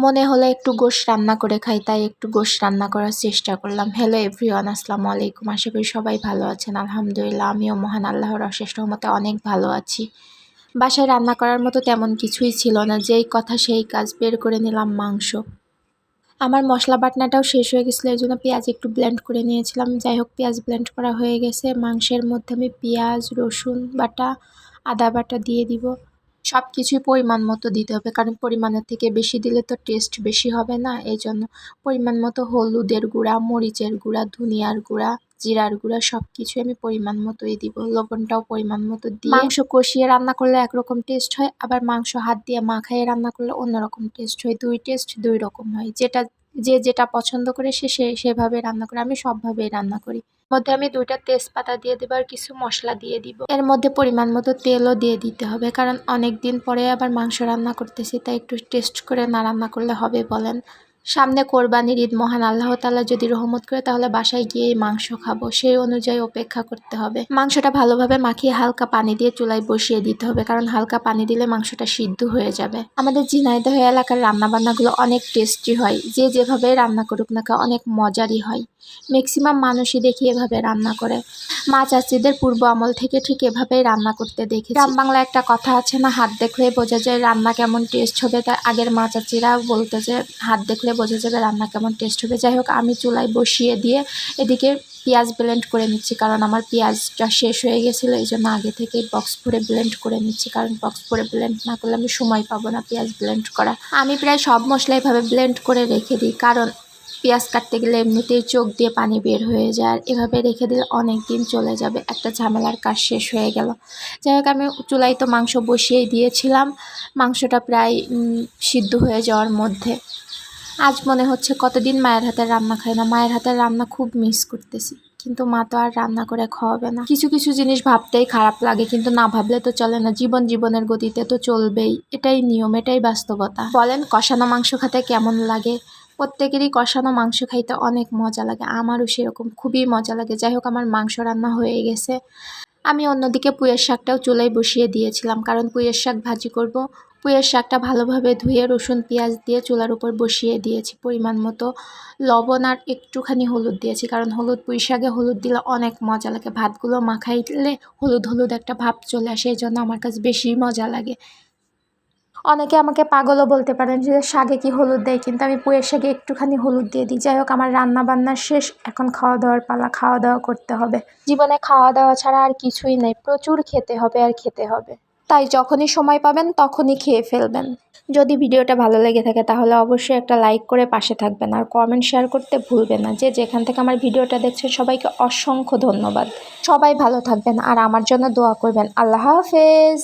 মনে হলো একটু গোশ রান্না করে খাই, তাই একটু গোশ রান্না করার চেষ্টা করলাম। হ্যালো এভরিওয়ান, আসসালামু আলাইকুম। আশা করি সবাই ভালো আছেন। আলহামদুলিল্লাহ আমিও মহান আল্লাহর অশেষ রহমতে অনেক ভালো আছি। বাসায় রান্না করার মতো তেমন কিছুই ছিল না, যেই কথা সেই কাজ, বের করে নিলাম মাংস। আমার মশলা বাটনাটাও শেষ হয়ে গেছিলো, এই জন্য পেঁয়াজ একটু ব্লেন্ড করে নিয়েছিলাম। যাই হোক, পেঁয়াজ ব্লেন্ড করা হয়ে গেছে। মাংসের মধ্যে আমি পেঁয়াজ, রসুন বাটা, আদা বাটা দিয়ে দিব। সব কিছুই পরিমাণ মতো দিতে হবে, কারণ পরিমাণের থেকে বেশি দিলে তো টেস্ট বেশি হবে না। এই জন্য পরিমাণ মতো হলুদের গুঁড়া, মরিচের গুঁড়া, ধনিয়ার গুঁড়া, জিরার গুঁড়া সব কিছুই আমি পরিমাণ মতোই দিব। লবণটাও পরিমাণ মতো দিয়ে, মাংস কষিয়ে রান্না করলে একরকম টেস্ট হয়, আবার মাংস হাত দিয়ে মাখাইয়ে রান্না করলে অন্যরকম টেস্ট হয়। দুই টেস্ট দুই রকম হয়। যেটা পছন্দ করে সেভাবে রান্না করে। আমি সবভাবেই রান্না করি। মধ্যে আমি 2টা তেজপাতা দিয়ে দেবো আর কিছু মশলা দিয়ে দিব। এর মধ্যে পরিমাণ মতো তেলও দিয়ে দিতে হবে, কারণ অনেক দিন পরে আবার মাংস রান্না করতেছি, তাই একটু টেস্ট করে না রান্না করলে হবে বলেন? সামনে কোরবানির ঈদ, মহান আল্লাহ তাআলা যদি রহমত করে তাহলে বাসায় গিয়ে মাংস খাবো, সেই অনুযায়ী অপেক্ষা করতে হবে। মাংসটা ভালোভাবে মাখিয়ে হালকা পানি দিয়ে চুলায় বসিয়ে দিতে হবে, কারণ হালকা পানি দিলে মাংসটা সিদ্ধ হয়ে যাবে। আমাদের ঝিনাইদহ এলাকার রান্নাবান্নাগুলো অনেক টেস্টি হয়, যে যেভাবে রান্না করুক না কেন অনেক মজারই হয়। ম্যাক্সিমাম মানুষই দেখি এভাবে রান্না করে। মা চাচিদের পূর্ব আমল থেকে ঠিক এভাবেই রান্না করতে দেখেছি। গ্রাম বাংলা একটা কথা আছে না, হাত দেখলেই বোঝা যায় রান্না কেমন টেস্ট হবে। তাই আগের মা চাচিরা বলতো যে হাত দেখলে বোঝা যাবে রান্না কেমন টেস্ট হবে। যাই হোক, আমি চুলায় বসিয়ে দিয়ে এদিকে পেঁয়াজ ব্লেন্ড করে নিচ্ছি, কারণ আমার পেঁয়াজটা শেষ হয়ে গেছিলো। এই জন্য আগে থেকেই বক্স ভরে ব্লেন্ড করে নিচ্ছি, কারণ বক্স ভরে ব্লেন্ড না করলে আমি সময় পাবো না পেঁয়াজ ব্লেন্ড করা। আমি প্রায় সব মশলা এভাবে ব্লেন্ড করে রেখে দিই, কারণ পেঁয়াজ কাটতে গেলে এমনিতেই চোখ দিয়ে পানি বের হয়ে যায়, আর এভাবে রেখে দিলে অনেক দিন চলে যাবে। একটা ঝামেলার কাজ শেষ হয়ে গেল। যাই হোক, আমি চুলায় তো মাংস বসিয়েই দিয়েছিলাম। মাংসটা প্রায় সিদ্ধ হয়ে যাওয়ার মধ্যে। আজ মনে হচ্ছে কতদিন মায়ের হাতের রান্না খাই না। মায়ের হাতের রান্না খুব মিস করতেছি, কিন্তু মা তো আর রান্না করে খাওয়াবে না। কিছু কিছু জিনিস ভাবতেই খারাপ লাগে, কিন্তু না ভাবলে তো চলে না। জীবনের গতিতে তো চলবেই, এটাই নিয়ম, এটাই বাস্তবতা। বলেন, কষানো মাংস খেতে কেমন লাগে? প্রত্যেকেরই কষানো মাংস খাইতে অনেক মজা লাগে, আমারও সেরকম খুবই মজা লাগে। যাই হোক, আমার মাংস রান্না হয়ে গেছে। আমি অন্যদিকে পুঁইয়ের শাকটাও চুলায় বসিয়ে দিয়েছিলাম, কারণ পুঁইয়ের শাক ভাজি করব। পুঁইয়ের শাকটা ভালোভাবে ধুয়ে রসুন পেঁয়াজ দিয়ে চুলার উপর বসিয়ে দিয়েছি। পরিমাণ মতো লবণ আর একটুখানি হলুদ দিয়েছি, কারণ পুঁই শাকে হলুদ দিলে অনেক মজা লাগে। ভাতগুলো মাখাইলে হলুদ হলুদ একটা ভাব চলে আসে, এই জন্য আমার কাছে বেশি মজা লাগে। অনেকে আমাকে পাগলও বলতে পারেন যে শাকে কি হলুদ দেয়, কিন্তু আমি পুঁইয়ের শাকে একটুখানি হলুদ দিয়ে দিই। যাই হোক, আমার রান্না বান্না শেষ, এখন খাওয়া দাওয়ার পালা। খাওয়া দাওয়া করতে হবে। জীবনে খাওয়া দাওয়া ছাড়া আর কিছুই নেই, প্রচুর খেতে হবে আর খেতে হবে। তাই যখনই সময় পাবেন তখনই খেয়ে ফেলবেন। যদি ভিডিওটা ভালো লেগে থাকে তাহলে অবশ্যই একটা লাইক করে পাশে থাকবেন, আর কমেন্ট শেয়ার করতে ভুলবেন না। যেখান থেকে আমার ভিডিওটা দেখছেন সবাইকে অসংখ্য ধন্যবাদ। সবাই ভালো থাকবেন আর আমার জন্য দোয়া করবেন। আল্লাহ হাফেজ।